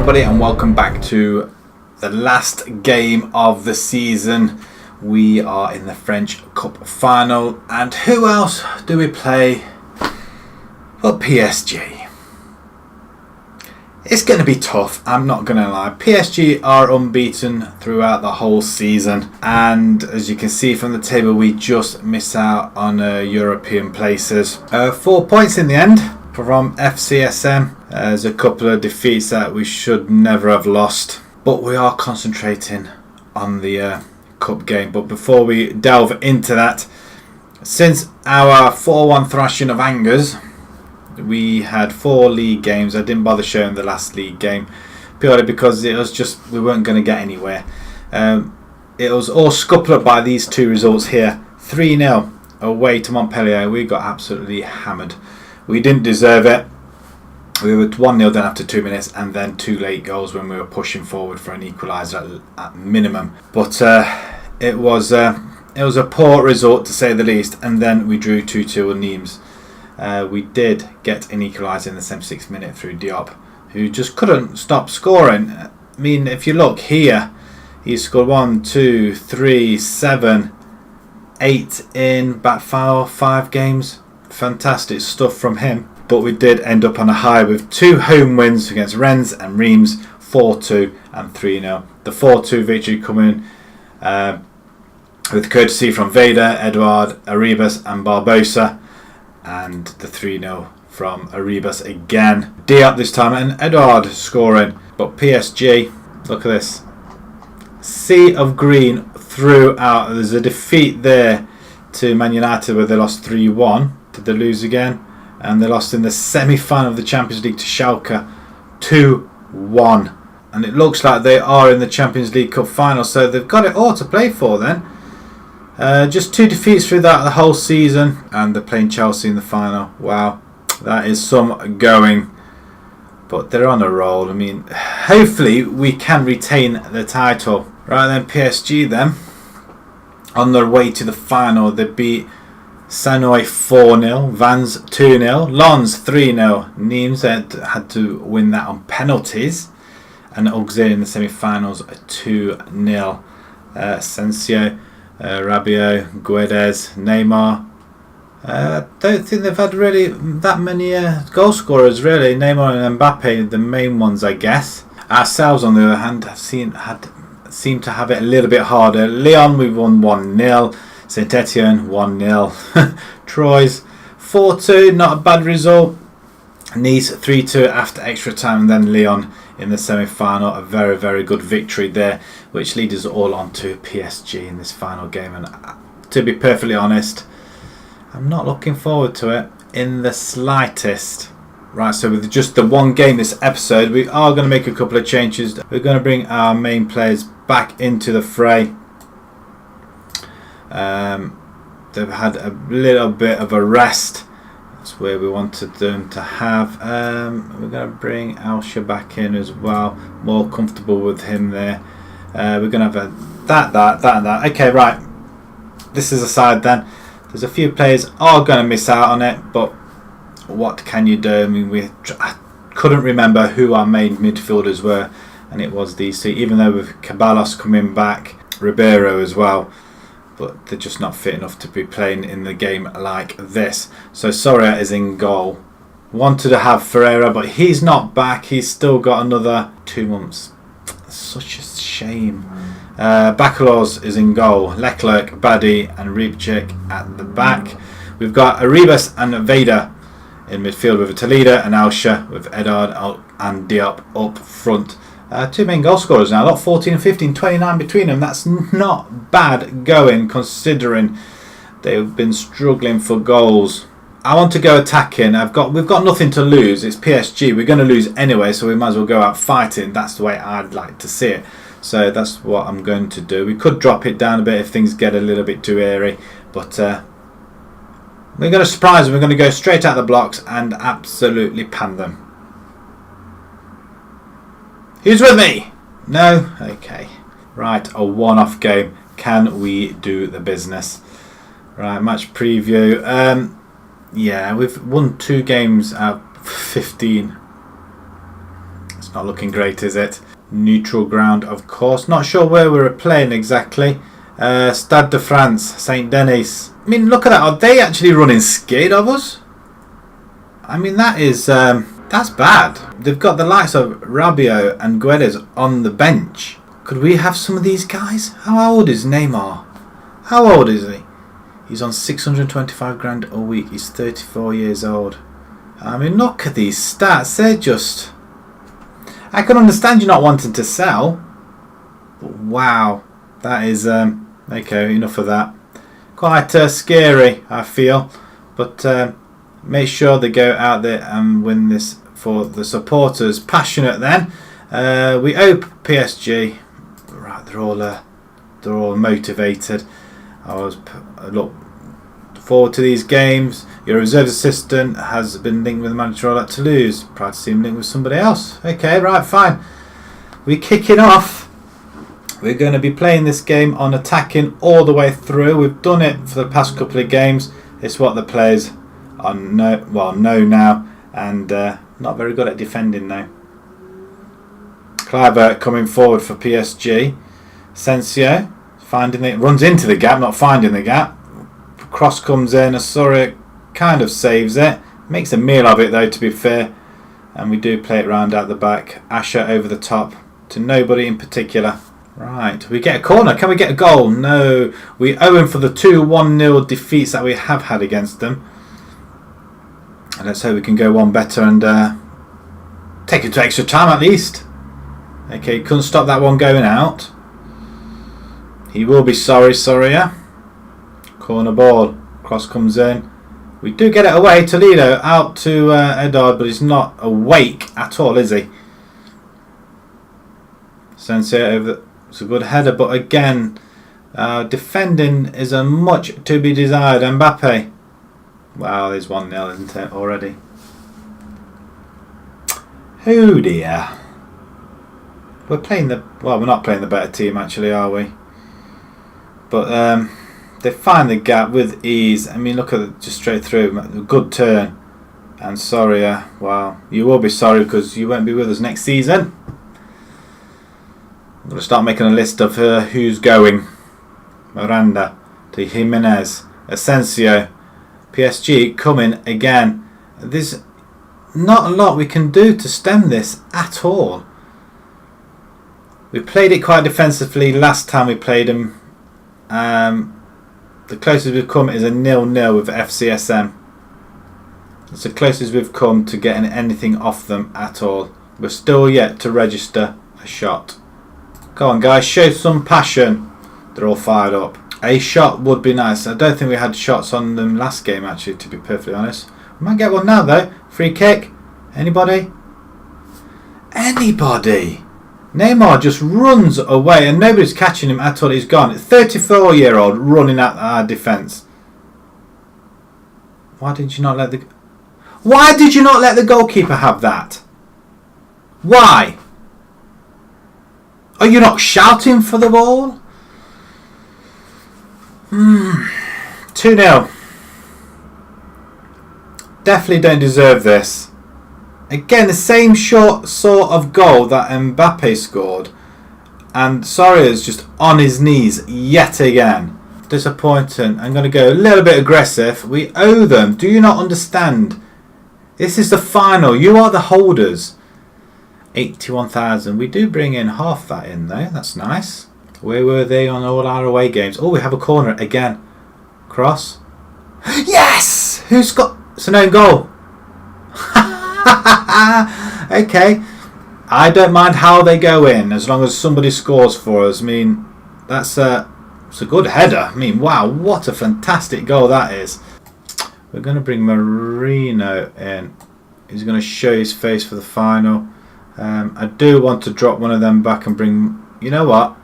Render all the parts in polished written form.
everybody, and welcome back to the last game of the season. We are in the French Cup final, and who else do we play but PSG? It's going to be tough, I'm not going to lie. PSG are unbeaten throughout the whole season, and as you can see from the table, we just miss out on European places. 4 points in the end from FCSM. There's a couple of defeats that we should never have lost, but we are concentrating on the cup game. But before we delve into that, since our 4-1 thrashing of Angers, we had 4 league games. I didn't bother showing the last league game purely because it was just we weren't going to get anywhere. It was all scuppered by these 2 results here. 3-0 away to Montpellier. We got absolutely hammered. We didn't deserve it. We were 1-0 then after 2 minutes, and then 2 late goals when we were pushing forward for an equaliser at minimum. But it was a poor result to say the least, and then we drew 2-2 with Nimes. We did get an equaliser in the 76th minute through Diop, who just couldn't stop scoring. I mean, if you look here, he scored 1, 2, 3, 7, 8 in about 5 games. Fantastic stuff from him. But we did end up on a high with 2 home wins against Rennes and Reims, 4-2 and 3-0. The 4-2 victory coming with courtesy from Vader, Edouard, Arribas and Barbosa, and the 3-0 from Arribas again. Diop this time and Edouard scoring. But PSG, look at this. Sea of green throughout. There's a defeat there to Man United where they lost 3-1. Did they lose again? And they lost in the semi-final of the Champions League to Schalke 2-1. And it looks like they are in the Champions League Cup final, so they've got it all to play for then. Just 2 defeats throughout the whole season, and they're playing Chelsea in the final. Wow, that is some going. But they're on a roll. I mean, hopefully we can retain the title. Right then, PSG then, on their way to the final, they beat Sanoy 4-0, Vannes 2-0, Lens 3-0. Nimes had to win that on penalties, and Auxerre in the semi-finals 2-0. Asensio, Rabiot, Guedes, Neymar. Don't think they've had really that many goal scorers really. Neymar and Mbappe, the main ones, I guess. Ourselves, on the other hand, seem to have it a little bit harder. Lyon, we won 1-0. Saint Etienne 1-0. Troyes 4-2, not a bad result. Nice 3-2 after extra time, and then Lyon in the semi-final. A very, very good victory there, which leads us all on to PSG in this final game. And to be perfectly honest, I'm not looking forward to it in the slightest. Right, so with just the one game this episode, we are going to make a couple of changes. We're going to bring our main players back into the fray. They've had a little bit of a rest. That's where we wanted them to have. We're going to bring Alsha back in as well. More comfortable with him there. We're going to have that and that. Okay, right. This is a side then. There's a few players are going to miss out on it, but what can you do? I mean, I couldn't remember who our main midfielders were, and it was these 2. Even though with Caballos coming back, Ribeiro as well. But they're just not fit enough to be playing in the game like this. So Soria is in goal. Wanted to have Ferreira, but he's not back. He's still got another 2 months. Such a shame. Bacalors is in goal. Leclerc, Badi and Rybchik at the back. We've got Arribas and Vader in midfield with Toledo and Alsha, with Edouard and Diop up front. 2 main goal scorers now. Lot 14 and 15, 29 between them. That's not bad going considering they've been struggling for goals. I want to go attacking. We've got nothing to lose. It's PSG. We're going to lose anyway, so we might as well go out fighting. That's the way I'd like to see it. So that's what I'm going to do. We could drop it down a bit if things get a little bit too airy, but we're going to surprise them. We're going to go straight out the blocks and absolutely pan them. Who's with me? No? Okay. Right, a one-off game. Can we do the business? Right, match preview. Yeah, we've won 2 games out of 15. It's It's not looking great, is it? Neutral ground, of course. Not sure where we're playing exactly. Stade de France, Saint Denis. I mean, look at that. Are they actually running scared of us? I mean, that is that's bad. They've got the likes of Rabiot and Guedes on the bench. Could we have some of these guys? How old is Neymar? How old is he? He's on 625 grand a week. He's 34 years old. I mean, look at these stats. They're just... I can understand you not wanting to sell. But wow. That is... okay, enough of that. Quite scary, I feel. But make sure they go out there and win this for the supporters. Passionate then. We hope PSG... Right, they're all motivated. I look forward to these games. Your reserve assistant has been linked with the manager at Toulouse. Proud to see him linked with somebody else. Okay, right, fine. We're kicking off. We're going to be playing this game on attacking all the way through. We've done it for the past couple of games. It's what the players know now, and not very good at defending now. Kluivert coming forward for PSG. Sensio finding it, runs into the gap, not finding the gap. Cross comes in. Osorio kind of saves it. Makes a meal of it though, to be fair. And we do play it round out the back. Asher over the top to nobody in particular. Right, we get a corner. Can we get a goal? No. We owe him for the 2-1-0 defeats that we have had against them. And let's hope we can go one better and take it to extra time at least. Okay, couldn't stop that one going out. He will be sorry, Soria. Corner ball. Cross comes in. We do get it away. Toledo out to Edard, but he's not awake at all, is he? Sensei over. It's a good header, but again, defending is a much to be desired. Mbappe. Wow, there's 1-0, isn't it, already? Oh dear. We're playing the... Well, we're not playing the better team, actually, are we? But they find the gap with ease. I mean, look at it, just straight through. A good turn. And Soria, wow. You will be sorry because you won't be with us next season. I'm going to start making a list of who's going. Miranda to Jimenez. Asensio. PSG coming again. There's not a lot we can do to stem this at all. We played it quite defensively last time we played him. The closest we've come is a 0-0 with FCSM. It's the closest we've come to getting anything off them at all. We're still yet to register a shot. Come on guys, show some passion. They're all fired up. A shot would be nice. I don't think we had shots on them last game actually, to be perfectly honest. We might get one now though. Free kick. Anybody? Anybody? Neymar just runs away and nobody's catching him at all. He's gone. 34-year-old running at our defence. Why did you not let the goalkeeper have that? Why? Are you not shouting for the ball? 2-0. Definitely don't deserve this. Again, the same short sort of goal that Mbappe scored. And Soria's just on his knees yet again. Disappointing. I'm going to go a little bit aggressive. We owe them. Do you not understand? This is the final. You are the holders. 81,000. We do bring in half that in though. That's nice. Where were they on all our away games? Oh, we have a corner again. Cross. Yes! Who's got... It's an own goal. Okay. I don't mind how they go in as long as somebody scores for us. I mean, it's a good header. I mean, wow, what a fantastic goal that is. We're going to bring Marino in. He's going to show his face for the final. I do want to drop one of them back and bring... You know what?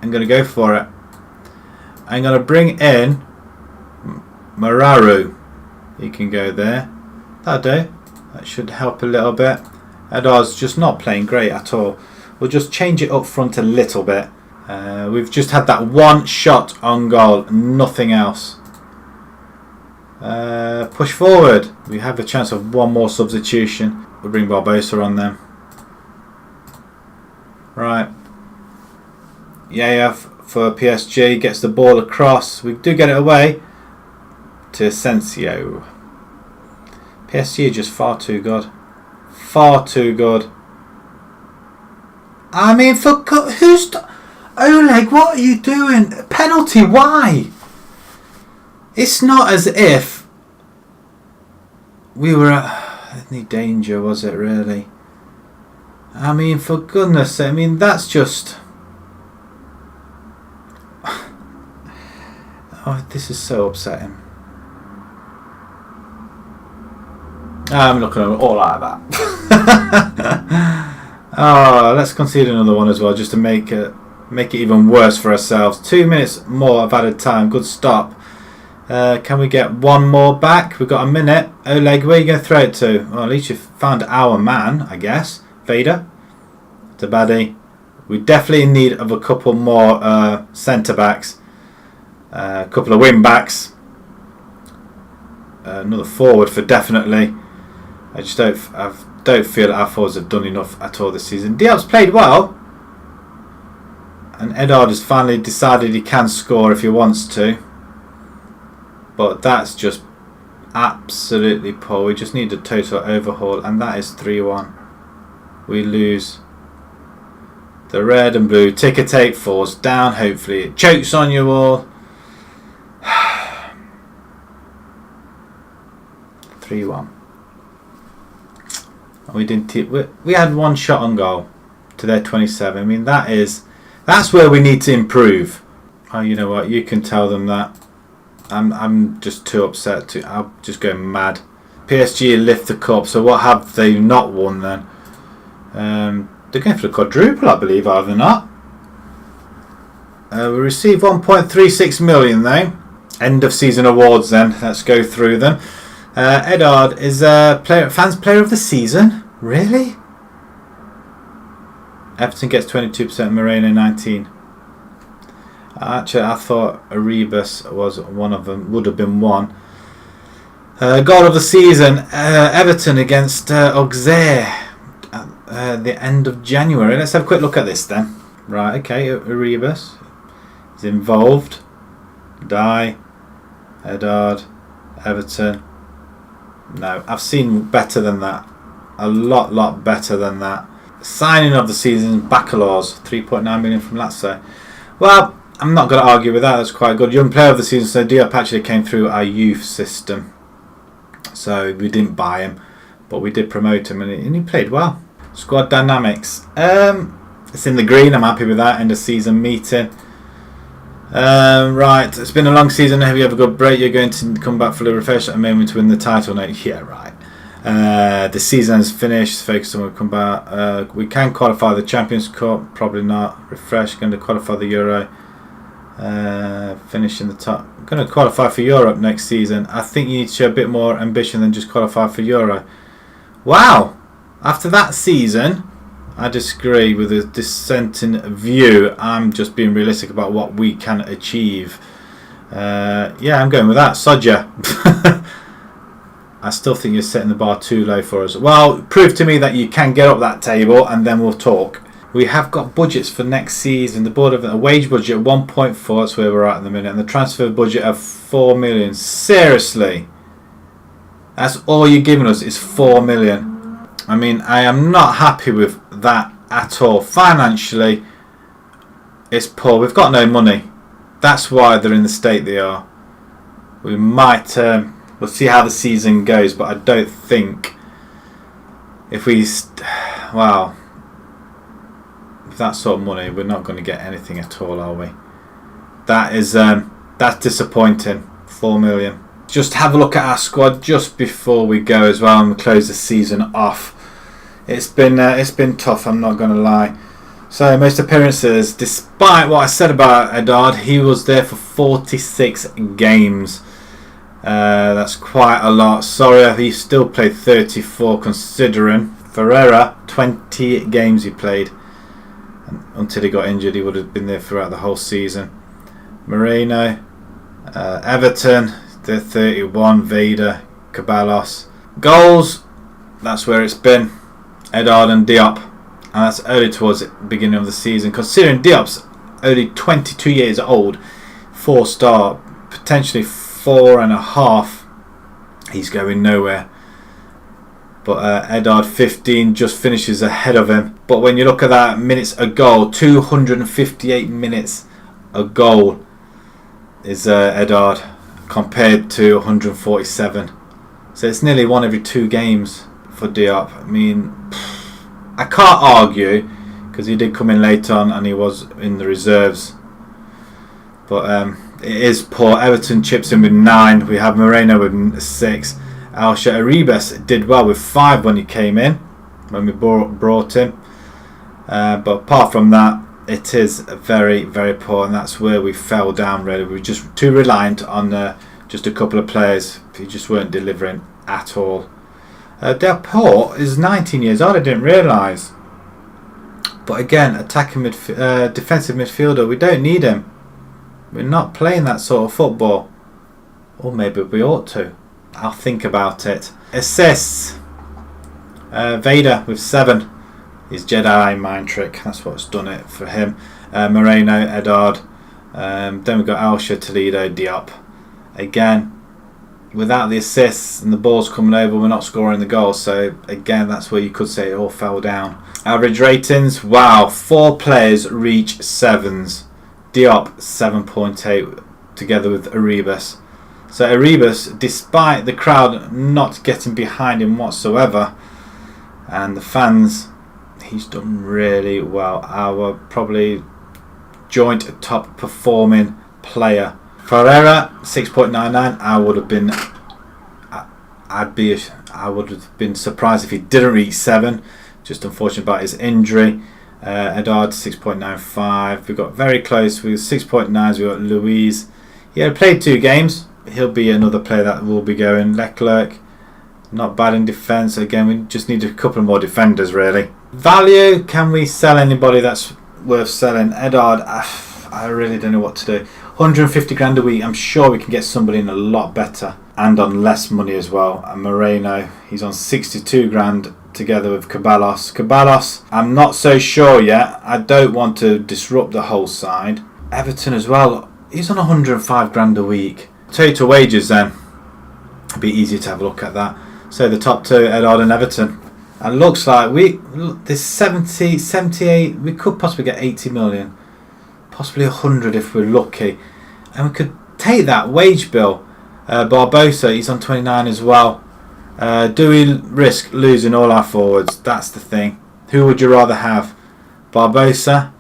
I'm going to go for it. I'm going to bring in Mararu. He can go there. That'll do. That should help a little bit. Edar's just not playing great at all. We'll just change it up front a little bit. We've just had that one shot on goal. Nothing else. Push forward. We have a chance of one more substitution. We'll bring Barbosa on them. Right. Yaya for PSG gets the ball across. We do get it away to Asensio. PSG are just far too good. Far too good. I mean, who's... Oleg, what are you doing? Penalty, why? It's not as if we were at any danger, was it, really? I mean, for goodness sake, I mean, that's just... Oh, this is so upsetting. I'm not going to all like that. Oh, let's concede another one as well, just to make it even worse for ourselves. 2 minutes more of added time. Good stop. Can we get one more back? We've got a minute. Oleg, where are you going to throw it to? Well, at least you've found our man, I guess. Vader. Tabadi. We definitely need of a couple more centre backs. A couple of wing backs. Another forward for definitely. I just don't feel that our forwards have done enough at all this season. Diop's played well. And Edard has finally decided he can score if he wants to. But that's just absolutely poor. We just need a total overhaul. And that is 3-1. We lose. The red and blue ticker tape falls down. Hopefully it chokes on you all. 3-1. We didn't. We had one shot on goal to their 27. I mean, that's where we need to improve. Oh, you know what? You can tell them that. I'm just too upset to. I'll just go mad. PSG lift the cup. So what have they not won then? They're going for the quadruple, I believe, are they not? We received 1.36 million though. End of season awards then. Let's go through them. Edard is fans player of the season. Really? Everton gets 22%, Moreno 19%. Actually, I thought Arribas was one of them. Would have been one. Goal of the season, Everton against Auxerre at the end of January. Let's have a quick look at this then. Right, okay, Arribas is involved. Die, Edard, Everton. No, I've seen better than that. A lot better than that. Signing of the season, Bacalaos, 3.9 million from Lazio. Well, I'm not going to argue with that. That's quite good. Young player of the season, so Diop actually came through our youth system. So we didn't buy him, but we did promote him, and he played well. Squad dynamics. It's in the green. I'm happy with that. End of season meeting. Right, it's been a long season. Have you ever got a break? You're going to come back fully refreshed and aiming to win the title now. Yeah, right. The season is finished. Focus on we'll come back. We can qualify the Champions Cup. Probably not. Refresh. Going to qualify the Euro. Finish in the top. Going to qualify for Europe next season. I think you need to show a bit more ambition than just qualify for Euro. Wow. After that season, I disagree with a dissenting view. I'm just being realistic about what we can achieve. Yeah, I'm going with that. Sodja. I still think you're setting the bar too low for us. Well, prove to me that you can get up that table and then we'll talk. We have got budgets for next season. The board of a wage budget of 1.4, that's where we're at in the minute, and the transfer budget of 4 million. Seriously? That's all you're giving us is 4 million. I mean, I am not happy with that at all. Financially, it's poor. We've got no money. That's why they're in the state they are. We might, we'll see how the season goes, but I don't think if we, wow, with that sort of money, we're not going to get anything at all, are we? That is, that's disappointing. 4 million. Just have a look at our squad just before we go as well and close the season off. It's been tough, I'm not going to lie. So most appearances, despite what I said about Edard, he was there for 46 games. That's quite a lot. Sorry, he still played 34 considering. Ferreira, 20 games he played. And until he got injured, he would have been there throughout the whole season. Moreno, Everton, they're 31. Vader, Caballos. Goals, that's where it's been. Edard and Diop. And that's early towards the beginning of the season. Considering Diop's only 22 years old, 4-star, potentially 4.5. He's going nowhere. But Edard 15 just finishes ahead of him. But when you look at that minutes a goal, 258 minutes a goal is Edard compared to 147. So it's nearly 1 every 2 games for Diop. I mean, I can't argue because he did come in late on and he was in the reserves. But it is poor. Everton chips in with 9. We have Moreno with 6. Alsha Arribas did well with 5 when he came in, when we brought him. But apart from that, it is very, very poor, and that's where we fell down really. We were just too reliant on just a couple of players who just weren't delivering at all. Delport is 19 years old, I didn't realise. But again, attacking defensive midfielder, we don't need him. We're not playing that sort of football. Or maybe we ought to. I'll think about it. Assists. Vader with 7. His Jedi mind trick. That's what's done it for him. Moreno, Edard. Then we've got Alsha, Toledo, Diop. Again, without the assists and the balls coming over, we're not scoring the goals. So again, that's where you could say it all fell down. Average ratings. Wow. 4 players reach 7s. Diop 7.8 together with Arribas. So Arribas, despite the crowd not getting behind him whatsoever, and the fans, he's done really well. Our probably joint top performing player. Ferreira 6.99. I would have been surprised if he didn't reach 7. Just unfortunate about his injury. Edard 6.95. We got very close with 6.9s. We got Louise. He had played 2 games. He'll be another player that will be going. Leclerc, not bad in defence. Again, we just need a couple more defenders really. Value, can we sell anybody that's worth selling? Edard, I really don't know what to do. 150 grand a week. I'm sure we can get somebody in a lot better and on less money as well. And Moreno, he's on 62 grand together with Caballos. Caballos, I'm not so sure yet. I don't want to disrupt the whole side. Everton as well. He's on 105 grand a week. Total wages then. It'd be easier to have a look at that. So the top 2, Edard and Everton. And looks like there's 70, 78, we could possibly get 80 million. Possibly 100 if we're lucky. And we could take that wage bill. Barbosa, he's on 29 as well. Do we risk losing all our forwards? That's the thing. Who would you rather have? Barbosa?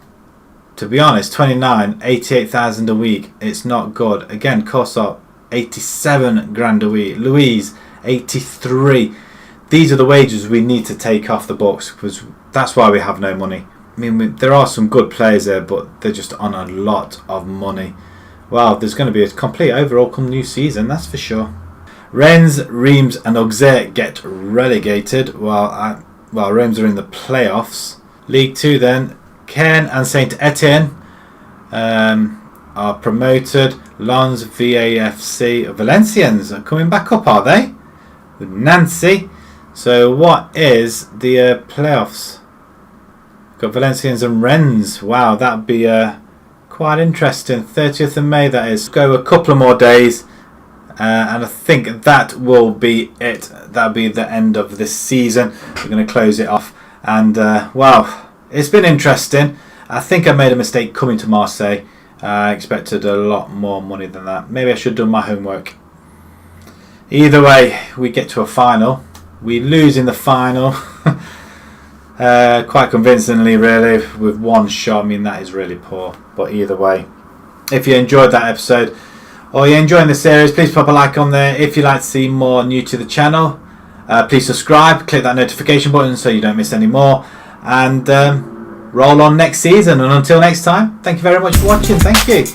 To be honest, 29, 88,000 a week. It's not good. Again, Kossop, 87 grand a week. Louise, 83. These are the wages we need to take off the books because that's why we have no money. I mean, there are some good players there, but they're just on a lot of money. Well, there's going to be a complete overhaul come new season, that's for sure. Rennes, Reims and Auxerre get relegated while Reims are in the playoffs. League 2 then, Caen and Saint Etienne are promoted. Lens, VAFC, Valencians are coming back up, are they? With Nancy. So what is the playoffs? Got Valencians and Rennes. Wow, that'd be quite interesting. 30th of May that is. Go a couple of more days. And I think that will be it. That'll be the end of this season. We're going to close it off. And wow, it's been interesting. I think I made a mistake coming to Marseille. I expected a lot more money than that. Maybe I should have done my homework. Either way, we get to a final. We lose in the final. Quite convincingly, really, with 1 shot. I mean, that is really poor. But either way, if you enjoyed that episode or you're enjoying the series, please pop a like on there. If you'd like to see more new to the channel, please subscribe. Click that notification button so you don't miss any more. And roll on next season. And until next time, thank you very much for watching. Thank you.